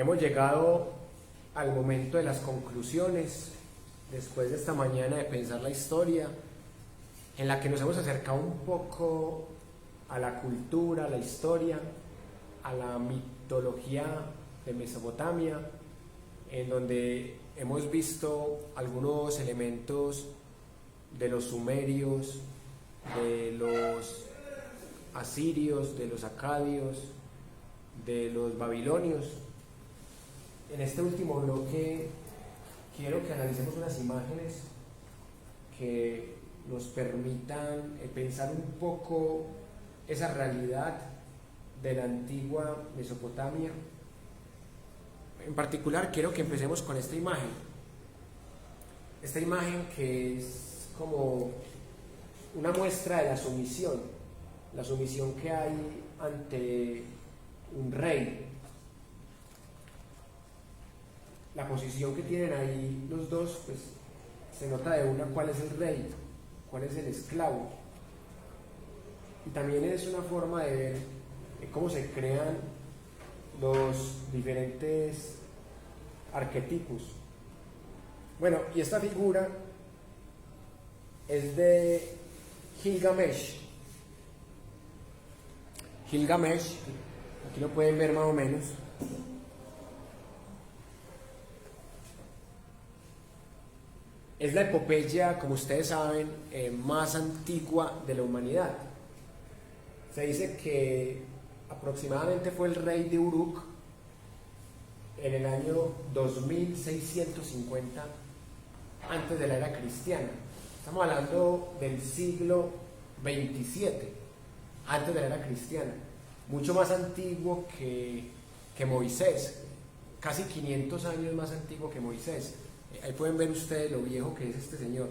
Hemos llegado al momento de las conclusiones, después de esta mañana de pensar la historia, en la que nos hemos acercado un poco a la cultura, a la historia, a la mitología de Mesopotamia, en donde hemos visto algunos elementos de los sumerios, de los asirios, de los acadios, de los babilonios. En este último bloque quiero que analicemos unas imágenes que nos permitan pensar un poco esa realidad de la antigua Mesopotamia. En particular quiero que empecemos con esta imagen que es como una muestra de la sumisión que hay ante un rey, la posición que tienen ahí los dos, pues se nota de una cuál es el rey, cuál es el esclavo, y también es una forma de ver cómo se crean los diferentes arquetipos. Bueno, y esta figura es de Gilgamesh. Aquí lo pueden ver más o menos. Es la epopeya, como ustedes saben, más antigua de la humanidad. Se dice que aproximadamente fue el rey de Uruk en el año 2650 antes de la era cristiana. Estamos hablando del siglo XXVII, antes de la era cristiana. Mucho más antiguo que Moisés, casi 500 años más antiguo que Moisés. Ahí pueden ver ustedes lo viejo que es este señor.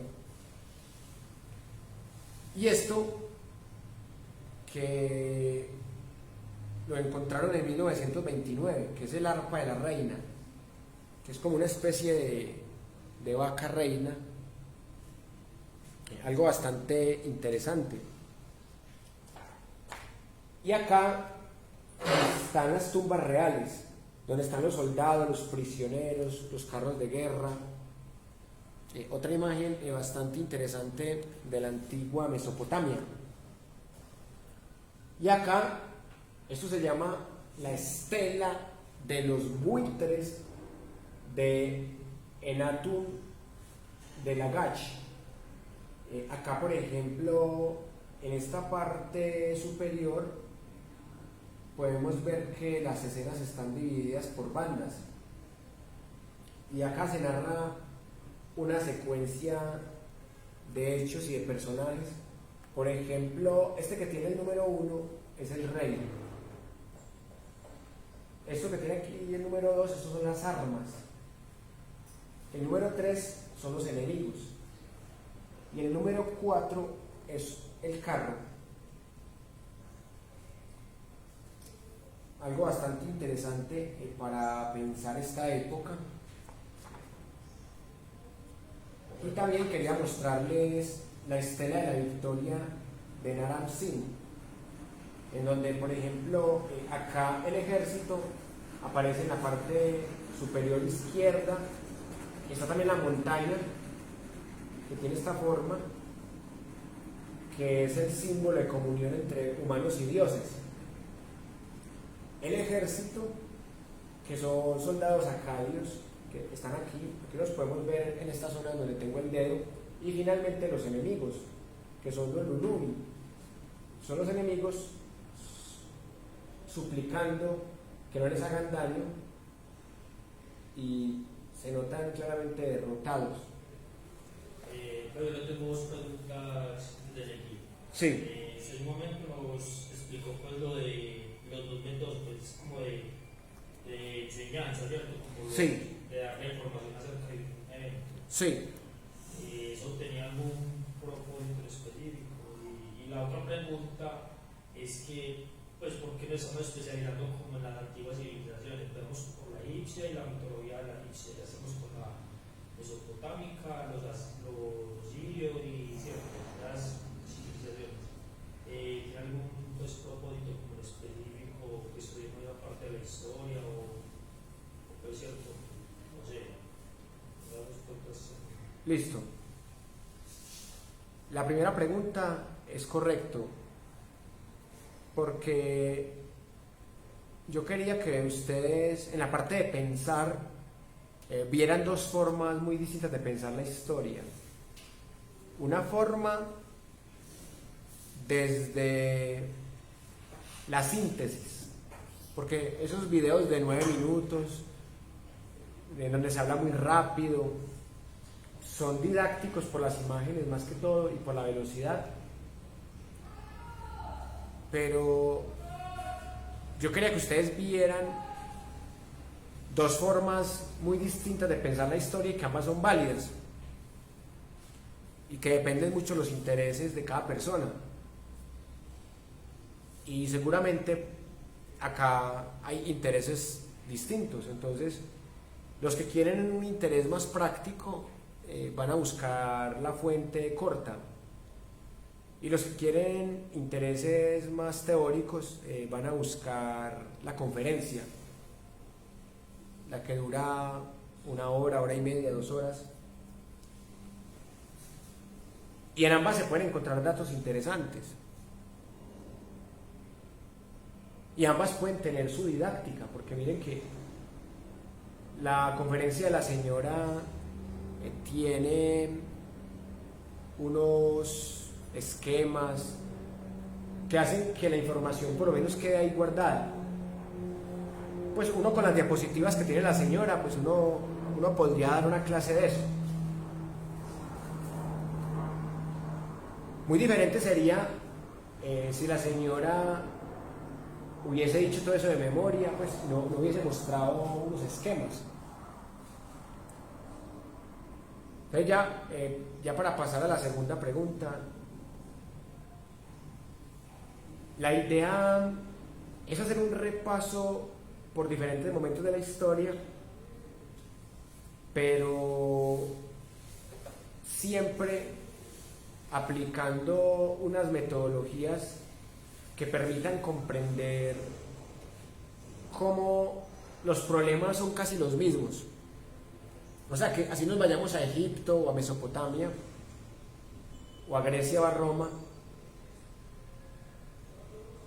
Y esto que lo encontraron en 1929, que es el arpa de la reina, que es como una especie de vaca reina, algo bastante interesante. Y acá están las tumbas reales, donde están los soldados, los prisioneros, los carros de guerra. Otra imagen bastante interesante de la antigua Mesopotamia. Y acá, esto se llama la estela de los buitres de Enatun de Lagash. Acá, por ejemplo, en esta parte superior podemos ver que las escenas están divididas por bandas, y acá se narra una secuencia de hechos y de personajes. Por ejemplo, este que tiene el número 1 es el rey. Esto que tiene aquí el número 2, estos son las armas. El número 3 son los enemigos. Y el número 4 es el carro. Algo bastante interesante para pensar esta época. Y también quería mostrarles la estela de la victoria de Naram Sin, en donde, por ejemplo, acá el ejército aparece en la parte superior izquierda. Está también la montaña, que tiene esta forma, que es el símbolo de comunión entre humanos y dioses. El ejército, que son soldados acadios, que están aquí los podemos ver en esta zona donde tengo el dedo. Y finalmente los enemigos, que son los Lulumi. Son los enemigos suplicando que no les hagan daño, y se notan claramente derrotados. Pero yo tengo dos preguntas desde aquí. Sí. En un momento nos explicó pues lo de los dos métodos, pues como de enseñanza, ¿cierto? Como Sí. De darle información acerca de un evento. Sí. ¿Eso tenía algún propósito específico? Y la otra pregunta es que, pues, ¿por qué nos estamos especializando como en las antiguas civilizaciones? Empezamos por la egipcia y la mitología de la egipcia, ya estamos con la mesopotámica, los sirios y ciertas civilizaciones. ¿Tiene algún pues, propósito como específico que estuvimos en la parte de la historia o ¿cierto? No sé, las respuestas. Listo. La primera pregunta es correcto, porque yo quería que ustedes, en la parte de pensar, vieran dos formas muy distintas de pensar la historia. Una forma desde la síntesis, porque esos videos de 9 minutos, en donde se habla muy rápido, son didácticos por las imágenes más que todo y por la velocidad, pero yo quería que ustedes vieran dos formas muy distintas de pensar la historia y que ambas son válidas y que dependen mucho de los intereses de cada persona. Y seguramente acá hay intereses distintos, entonces los que quieren un interés más práctico van a buscar la fuente corta, y los que quieren intereses más teóricos van a buscar la conferencia, la que dura 1 hora, hora y media, 2 horas, y en ambas se pueden encontrar datos interesantes y ambas pueden tener su didáctica, porque miren que la conferencia de la señora tiene unos esquemas que hacen que la información por lo menos quede ahí guardada. Pues uno con las diapositivas que tiene la señora, pues uno podría dar una clase de eso. Muy diferente sería si la señora hubiese dicho todo eso de memoria, pues no hubiese mostrado unos esquemas. Entonces ya para pasar a la segunda pregunta, la idea es hacer un repaso por diferentes momentos de la historia, pero siempre aplicando unas metodologías que permitan comprender cómo los problemas son casi los mismos. O sea, que así nos vayamos a Egipto o a Mesopotamia o a Grecia o a Roma,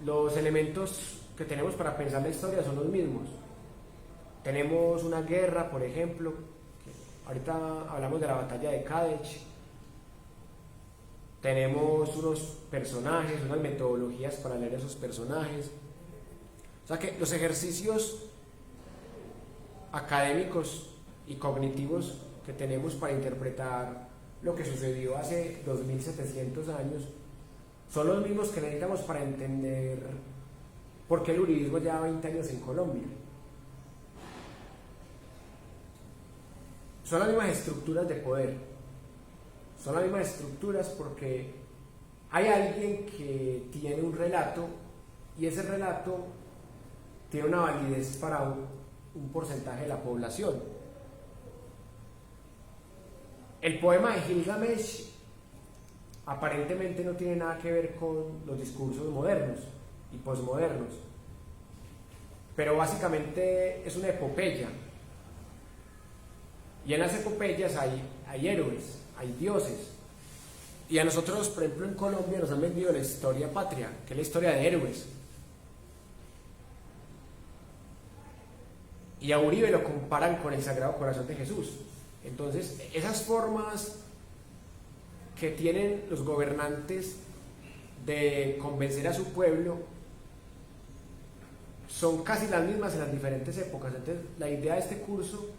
los elementos que tenemos para pensar la historia son los mismos. Tenemos una guerra, por ejemplo, ahorita hablamos de la batalla de Kadech. Tenemos unos personajes, unas metodologías para leer esos personajes. O sea que los ejercicios académicos y cognitivos que tenemos para interpretar lo que sucedió hace 2700 años son los mismos que necesitamos para entender por qué el uribismo lleva 20 años en Colombia. Son las mismas estructuras de poder, son las mismas estructuras porque hay alguien que tiene un relato y ese relato tiene una validez para un porcentaje de la población. El poema de Gilgamesh aparentemente no tiene nada que ver con los discursos modernos y posmodernos, pero básicamente es una epopeya, y en las epopeyas hay héroes, hay dioses, y a nosotros, por ejemplo, en Colombia nos han vendido la historia patria, que es la historia de héroes, y a Uribe lo comparan con el Sagrado Corazón de Jesús. Entonces, esas formas que tienen los gobernantes de convencer a su pueblo son casi las mismas en las diferentes épocas. Entonces, la idea de este curso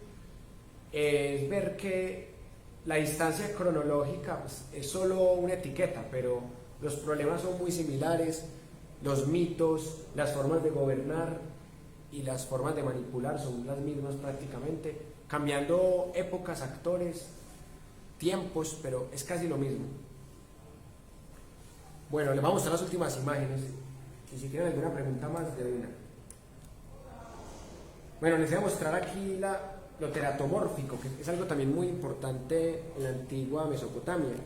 es ver que la distancia cronológica pues, es solo una etiqueta, pero los problemas son muy similares, los mitos, las formas de gobernar y las formas de manipular son las mismas prácticamente, cambiando épocas, actores, tiempos, pero es casi lo mismo. Bueno, les vamos a mostrar las últimas imágenes y si tienen alguna pregunta más, de una. Bueno, les voy a mostrar aquí lo teratomórfico, que es algo también muy importante en la antigua Mesopotamia.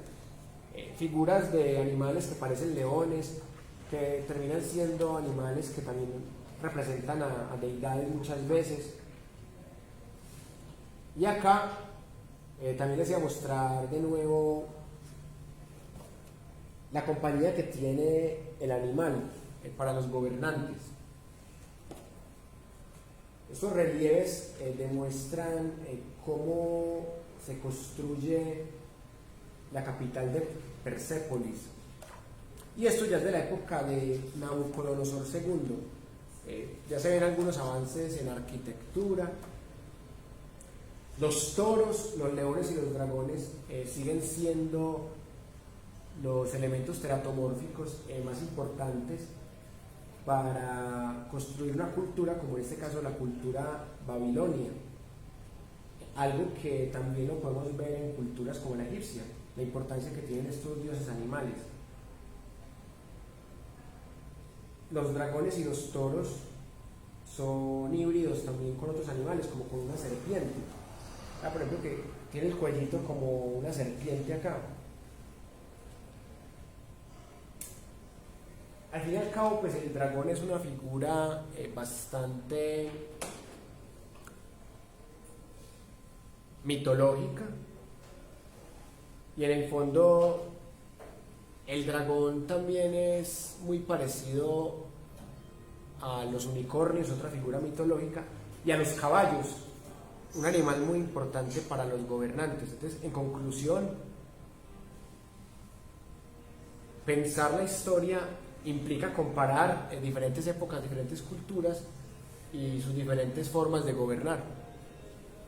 Figuras de animales que parecen leones, que terminan siendo animales que también representan a deidades muchas veces. Y acá también les voy a mostrar de nuevo la compañía que tiene el animal para los gobernantes. Estos relieves demuestran cómo se construye la capital de Persépolis. Y esto ya es de la época de Nabucodonosor II. Ya se ven algunos avances en arquitectura. Los toros, los leones y los dragones siguen siendo los elementos teratomórficos más importantes para construir una cultura, como en este caso la cultura babilonia. Algo que también lo podemos ver en culturas como la egipcia, la importancia que tienen estos dioses animales. Los dragones y los toros son híbridos también con otros animales, como con una serpiente. Por ejemplo, que tiene el cuellito como una serpiente acá. Al fin y al cabo, pues el dragón es una figura bastante mitológica, y en el fondo el dragón también es muy parecido a los unicornios, otra figura mitológica, y a los caballos, un animal muy importante para los gobernantes. Entonces, en conclusión, pensar la historia implica comparar diferentes épocas, diferentes culturas y sus diferentes formas de gobernar.